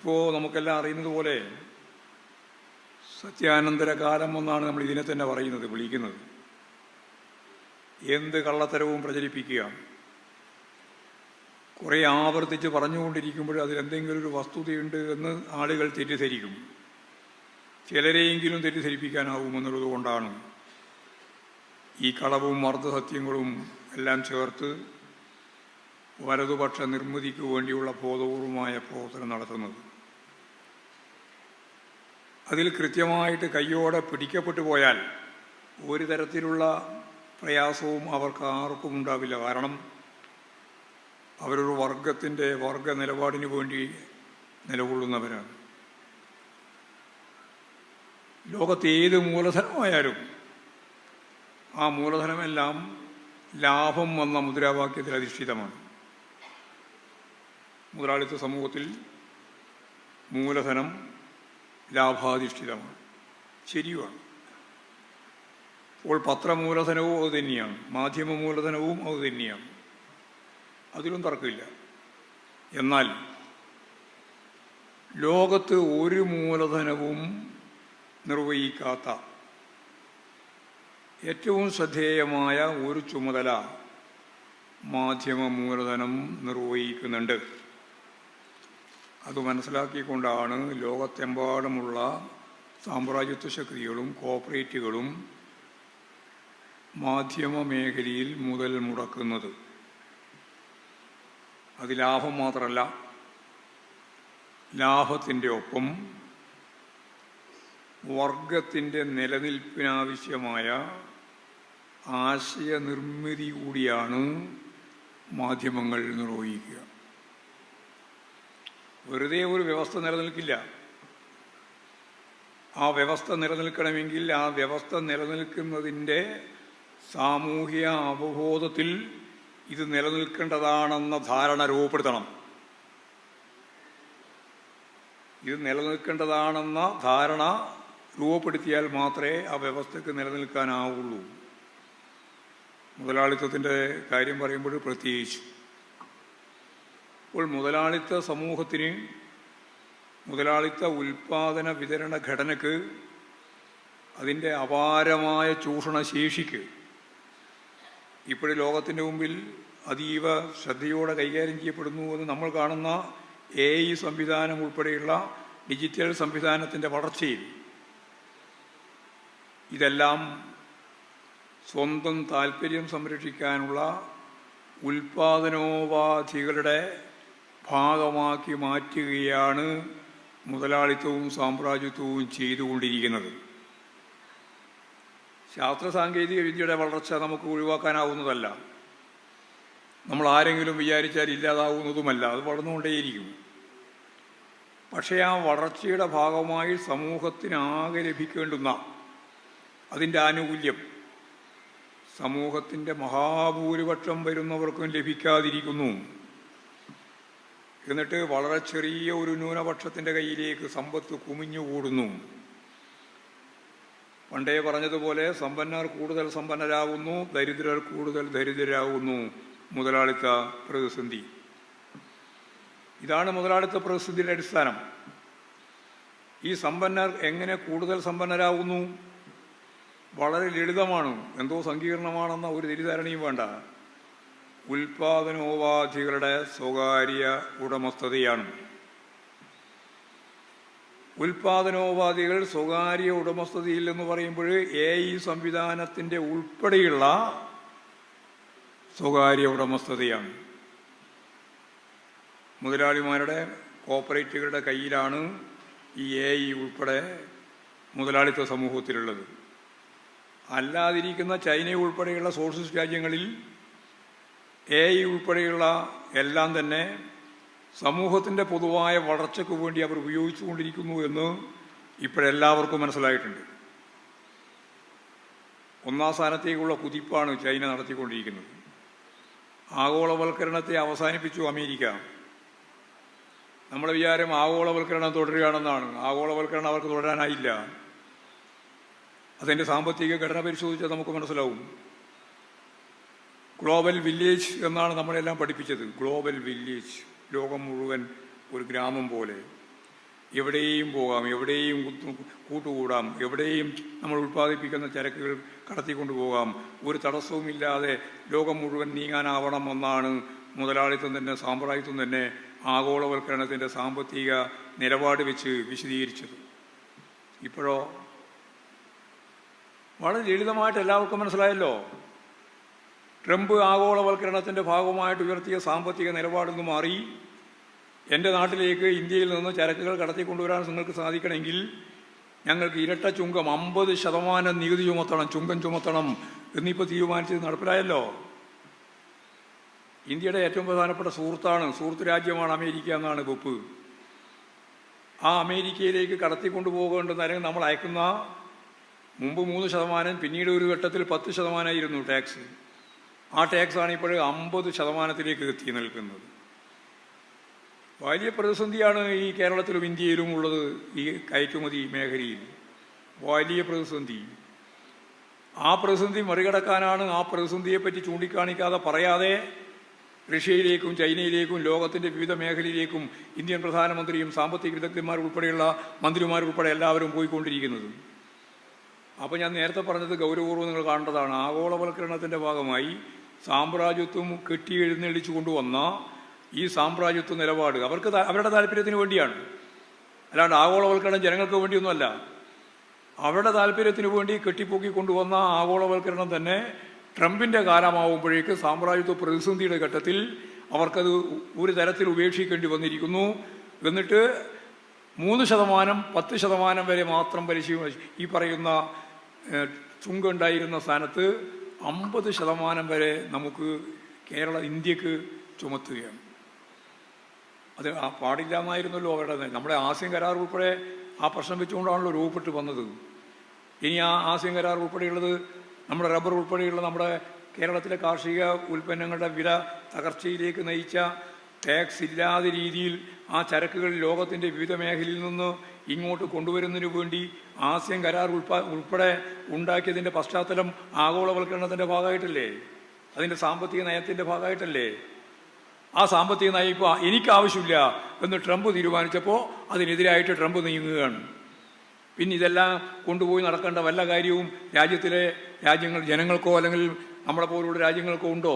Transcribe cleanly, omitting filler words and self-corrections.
ഇപ്പോൾ നമുക്കെല്ലാം അറിയുന്നത് പോലെ സത്യാനന്തര കാലം എന്നാണ് നമ്മൾ ഇതിനെ തന്നെ വിളിക്കുന്നത്. എന്ത് കള്ളത്തരവും പ്രചരിപ്പിക്കുക, കുറേ ആവർത്തിച്ച് പറഞ്ഞുകൊണ്ടിരിക്കുമ്പോൾ അതിലെന്തെങ്കിലും ഒരു വസ്തുതയുണ്ട് എന്ന് ആളുകൾ തെറ്റിദ്ധരിക്കും. ചിലരെയെങ്കിലും തെറ്റിദ്ധരിപ്പിക്കാനാവുമെന്നുള്ളത് കൊണ്ടാണ് ഈ കളവും അർദ്ധസത്യങ്ങളും എല്ലാം ചേർത്ത് വലതുപക്ഷ നിർമ്മിതിക്ക് വേണ്ടിയുള്ള ബോധപൂർവമായ പ്രവർത്തനം നടത്തുന്നത്. അതിൽ കൃത്യമായിട്ട് കയ്യോടെ പിടിക്കപ്പെട്ടു പോയാൽ ഒരു തരത്തിലുള്ള പ്രയാസവും അവർക്ക് ആർക്കും ഉണ്ടാവില്ല. കാരണം അവരൊരു വർഗ നിലപാടിന് വേണ്ടി നിലകൊള്ളുന്നവരാണ്. ലോകത്ത് ഏത് മൂലധനമായാലും ആ മൂലധനമെല്ലാം ലാഭം എന്ന മുദ്രാവാക്യത്തിൽ അധിഷ്ഠിതമാണ്. മുതലാളിത്ത സമൂഹത്തിൽ മൂലധനം ലാഭാധിഷ്ഠിതമാണ്, ശരിയുമാണ്. അപ്പോൾ പത്രമൂലധനവും അത് തന്നെയാണ്, മാധ്യമ മൂലധനവും അത് തന്നെയാണ്, അതിലും തർക്കമില്ല. എന്നാൽ ലോകത്ത് ഒരു മൂലധനവും നിർവഹിക്കാത്ത ഏറ്റവും ശ്രദ്ധേയമായ ഒരു ചുമതല മാധ്യമ മൂലധനം നിർവഹിക്കുന്നുണ്ട്. അത് മനസ്സിലാക്കിക്കൊണ്ടാണ് ലോകത്തെമ്പാടുമുള്ള സാമ്രാജ്യത്വ ശക്തികളും കോർപ്പറേറ്റുകളും മാധ്യമ മേഖലയിൽ മുതൽ മുടക്കുന്നത്. അത് ലാഭം മാത്രമല്ല, ലാഭത്തിൻ്റെ ഒപ്പം വർഗത്തിൻ്റെ നിലനിൽപ്പിനാവശ്യമായ ആശയനിർമ്മിതി കൂടിയാണ് മാധ്യമങ്ങൾ നിർവഹിക്കുക. വെറുതെ ഒരു വ്യവസ്ഥ നിലനിൽക്കില്ല. ആ വ്യവസ്ഥ നിലനിൽക്കണമെങ്കിൽ ആ വ്യവസ്ഥ നിലനിൽക്കുന്നതിൻ്റെ സാമൂഹ്യ അവബോധത്തിൽ ഇത് നിലനിൽക്കേണ്ടതാണെന്ന ധാരണ രൂപപ്പെടുത്തണം. ഇത് നിലനിൽക്കേണ്ടതാണെന്ന ധാരണ രൂപപ്പെടുത്തിയാൽ മാത്രമേ ആ വ്യവസ്ഥയ്ക്ക് നിലനിൽക്കാനാവുള്ളൂ. മുതലാളിത്തത്തിൻ്റെ കാര്യം പറയുമ്പോൾ പ്രത്യേകിച്ച് ഇപ്പോൾ മുതലാളിത്ത സമൂഹത്തിന്, മുതലാളിത്ത ഉൽപാദന വിതരണ ഘടനയ്ക്ക്, അതിൻ്റെ അപാരമായ ചൂഷണശേഷിക്ക് ഇപ്പോഴും ലോകത്തിൻ്റെ മുമ്പിൽ അതീവ ശ്രദ്ധയോടെ കൈകാര്യം ചെയ്യപ്പെടുന്നു എന്ന് നമ്മൾ കാണുന്ന AI സംവിധാനം ഉൾപ്പെടെയുള്ള ഡിജിറ്റൽ സംവിധാനത്തിൻ്റെ വളർച്ചയിൽ ഇതെല്ലാം സ്വന്തം താല്പര്യം സംരക്ഷിക്കാനുള്ള ഉൽപാദനോപാധികളുടെ ഭാഗമാക്കി മാറ്റുകയാണ് മുതലാളിത്തവും സാമ്രാജ്യത്വവും ചെയ്തുകൊണ്ടിരിക്കുന്നത്. ശാസ്ത്ര സാങ്കേതിക വിദ്യയുടെ വളർച്ച നമുക്ക് ഒഴിവാക്കാനാവുന്നതല്ല, നമ്മൾ ആരെങ്കിലും വിചാരിച്ചാൽ ഇല്ലാതാവുന്നതുമല്ല, അത് വളർന്നുകൊണ്ടേയിരിക്കും. പക്ഷേ ആ വളർച്ചയുടെ ഭാഗമായി സമൂഹത്തിനാകെ ലഭിക്കേണ്ടുന്ന അതിൻ്റെ ആനുകൂല്യം സമൂഹത്തിൻ്റെ മഹാഭൂരിപക്ഷം വരുന്നവർക്കും ലഭിക്കാതിരിക്കുന്നു. എന്നിട്ട് വളരെ ചെറിയ ഒരു ന്യൂനപക്ഷത്തിൻ്റെ കയ്യിലേക്ക് സമ്പത്ത് കുമിഞ്ഞുകൂടുന്നു. പണ്ടേ പറഞ്ഞതുപോലെ സമ്പന്നർ കൂടുതൽ സമ്പന്നരാകുന്നു, ദരിദ്രർ കൂടുതൽ ദരിദ്രരാകുന്നു. മുതലാളിത്ത പ്രതിസന്ധി ഇതാണ്. മുതലാളിത്ത പ്രതിസന്ധിയുടെ അടിസ്ഥാനം. ഈ സമ്പന്നർ എങ്ങനെ കൂടുതൽ സമ്പന്നരാകുന്നു? വളരെ ലളിതമാണ്, എന്തോ സങ്കീർണമാണെന്ന ഒരു തെറ്റിദ്ധാരണയും വേണ്ട. ഉൽപാദനോപാധികളുടെ സ്വകാര്യ ഉടമസ്ഥതയാണ്. ഉൽപാദനോപാധികൾ സ്വകാര്യ ഉടമസ്ഥതയിൽ എന്ന് പറയുമ്പോൾ AI സംവിധാനത്തിൻ്റെ ഉൾപ്പെടെയുള്ള സ്വകാര്യ ഉടമസ്ഥതയാണ്. മുതലാളിമാരുടെ കോർപ്പറേറ്റുകളുടെ കയ്യിലാണ് ഈ AI ഉൾപ്പെടെ മുതലാളിത്ത സമൂഹത്തിലുള്ളത്. അല്ലാതിരിക്കുന്ന ചൈന ഉൾപ്പെടെയുള്ള സോഷ്യലിസ്റ്റ് രാജ്യങ്ങളിൽ AI ഉൾപ്പെടെയുള്ള എല്ലാം തന്നെ സമൂഹത്തിൻ്റെ പൊതുവായ വളർച്ചയ്ക്ക് വേണ്ടി അവർ ഉപയോഗിച്ചുകൊണ്ടിരിക്കുന്നു എന്ന് ഇപ്പോഴെല്ലാവർക്കും മനസ്സിലായിട്ടുണ്ട്. ഒന്നാം സ്ഥാനത്തേക്കുള്ള കുതിപ്പാണ് ചൈന നടത്തിക്കൊണ്ടിരിക്കുന്നത്. ആഗോളവൽക്കരണത്തെ അവസാനിപ്പിച്ചു അമേരിക്ക. നമ്മുടെ വിചാരം ആഗോളവൽക്കരണം തുടരുകയാണെന്നാണ്. ആഗോളവൽക്കരണം അവർക്ക് തുടരാനായില്ല. അതിൻ്റെ സാമ്പത്തിക ഘടന പരിശോധിച്ചാൽ നമുക്ക് മനസ്സിലാവും. ഗ്ലോബൽ വില്ലേജ് എന്നാണ് നമ്മളെല്ലാം പഠിപ്പിച്ചത്. ഗ്ലോബൽ വില്ലേജ്, ലോകം മുഴുവൻ ഒരു ഗ്രാമം പോലെ. എവിടെയും പോകാം, എവിടെയും കൂട്ടുകൂടാം, എവിടെയും നമ്മൾ ഉൽപ്പാദിപ്പിക്കുന്ന ചരക്കുകൾ കടത്തിക്കൊണ്ടു പോകാം, ഒരു തടസ്സവുമില്ലാതെ ലോകം മുഴുവൻ നീങ്ങാനാവണം എന്നാണ് മുതലാളിത്തം തന്നെ, സാമ്രാജ്യത്വം തന്നെ ആഗോളവൽക്കരണത്തിൻ്റെ സാമ്പത്തിക നിലപാട് വെച്ച് വിശദീകരിച്ചത്. ഇപ്പോഴോ വളരെ ലളിതമായിട്ട് എല്ലാവർക്കും മനസ്സിലായല്ലോ. ട്രംപ് ആഗോളവൽക്കരണത്തിൻ്റെ ഭാഗമായിട്ട് ഉയർത്തിയ സാമ്പത്തിക നിലപാടിൽ നിന്ന് മാറി എൻ്റെ നാട്ടിലേക്ക് ഇന്ത്യയിൽ നിന്ന് ചരക്കുകൾ കടത്തിക്കൊണ്ടുവരാൻ നിങ്ങൾക്ക് സാധിക്കണമെങ്കിൽ ഞങ്ങൾക്ക് ഇരട്ട ചുങ്കം 50% നികുതി ചുമത്തണം, ചുങ്കം ചുമത്തണം എന്നിപ്പോൾ തീരുമാനിച്ചത് നടപ്പിലായല്ലോ. ഇന്ത്യയുടെ ഏറ്റവും പ്രധാനപ്പെട്ട സുഹൃത്ത് രാജ്യമാണ് അമേരിക്ക എന്നാണ് വെപ്പ്. ആ അമേരിക്കയിലേക്ക് കടത്തിക്കൊണ്ടുപോകേണ്ടുന്ന അല്ലെങ്കിൽ നമ്മൾ അയക്കുന്ന മുമ്പ് 3%, പിന്നീട് ഒരു ഘട്ടത്തിൽ 10% ടാക്സ്. ആ ടാക്സാണ് ഇപ്പോൾ 50% എത്തി നിൽക്കുന്നത്. വലിയ പ്രതിസന്ധിയാണ് ഈ കേരളത്തിലും ഇന്ത്യയിലും ഉള്ളത്. ഈ കയറ്റുമതി മേഖലയിൽ വലിയ പ്രതിസന്ധി. ആ പ്രതിസന്ധി മറികടക്കാനാണ്, ആ പ്രതിസന്ധിയെപ്പറ്റി ചൂണ്ടിക്കാണിക്കാതെ പറയാതെ റഷ്യയിലേക്കും ചൈനയിലേക്കും ലോകത്തിൻ്റെ വിവിധ മേഖലയിലേക്കും ഇന്ത്യൻ പ്രധാനമന്ത്രിയും സാമ്പത്തിക വിദഗ്ധന്മാരുൾപ്പെടെയുള്ള മന്ത്രിമാരുൾപ്പെടെ എല്ലാവരും പോയിക്കൊണ്ടിരിക്കുന്നത്. അപ്പോൾ ഞാൻ നേരത്തെ പറഞ്ഞത് ഗൗരവപൂർവ്വം നിങ്ങൾ കാണേണ്ടതാണ്. ആഗോളവൽക്കരണത്തിൻ്റെ ഭാഗമായി സാമ്രാജ്യത്വം കെട്ടിയെഴുന്നള്ളിച്ചു കൊണ്ടുവന്ന ഈ സാമ്രാജ്യത്വ നിലപാട് അവരുടെ താല്പര്യത്തിന് വേണ്ടിയാണ്, അല്ലാണ്ട് ആഗോളവൽക്കരണം ജനങ്ങൾക്ക് വേണ്ടിയൊന്നുമല്ല. അവരുടെ താല്പര്യത്തിന് വേണ്ടി കെട്ടിപ്പൊക്കി കൊണ്ടുവന്ന ആഗോളവൽക്കരണം തന്നെ ട്രംപിൻ്റെ കാലമാവുമ്പോഴേക്ക് സാമ്രാജ്യത്വ പ്രതിസന്ധിയുടെ ഘട്ടത്തിൽ അവർക്കത് ഒരു തരത്തിൽ ഉപേക്ഷിക്കേണ്ടി വന്നിരിക്കുന്നു. എന്നിട്ട് 3%, 10% വരെ മാത്രം ഈ പറയുന്ന ചുങ്കം ഉണ്ടായിരുന്ന സ്ഥാനത്ത് 50% വരെ നമുക്ക് ഇന്ത്യക്ക് ചുമത്തുകയാണ്. അത് പാടില്ല എന്നായിരുന്നല്ലോ അവരുടെ. നമ്മുടെ ആസിയൻ കരാർ ഉൾപ്പെടെ ആ പ്രശ്നം വെച്ചുകൊണ്ടാണല്ലോ രൂപപ്പെട്ട് വന്നത്. ഇനി ആ ആസിയൻ കരാർ ഉൾപ്പെടെയുള്ളത്, നമ്മുടെ റബ്ബർ ഉൾപ്പെടെയുള്ള നമ്മുടെ കേരളത്തിലെ കാർഷിക ഉൽപ്പന്നങ്ങളുടെ വില തകർച്ചയിലേക്ക് നയിച്ച, ടാക്സ് ഇല്ലാത്ത രീതിയിൽ ആ ചരക്കുകൾ ലോകത്തിൻ്റെ വിവിധ മേഖലയിൽ നിന്ന് ഇങ്ങോട്ട് കൊണ്ടുവരുന്നതിന് വേണ്ടി ആസിയൻ കരാർ ഉൾപ്പെടെ ഉണ്ടാക്കിയതിൻ്റെ പശ്ചാത്തലം ആഗോളവൽക്കരണത്തിൻ്റെ ഭാഗമായിട്ടല്ലേ, അതിൻ്റെ സാമ്പത്തിക നയത്തിൻ്റെ ഭാഗമായിട്ടല്ലേ. ആ സാമ്പത്തിക നയം ഇപ്പോൾ എനിക്കാവശ്യമില്ല എന്ന് ട്രംപ് തീരുമാനിച്ചപ്പോൾ അതിനെതിരായിട്ട് ട്രംപ് നീങ്ങുകയാണ്. പിന്നെ ഇതെല്ലാം കൊണ്ടുപോയി നടക്കേണ്ട വല്ല കാര്യവും ജനങ്ങൾക്കോ അല്ലെങ്കിൽ നമ്മളെ പോലുള്ള രാജ്യങ്ങൾക്കോ ഉണ്ടോ?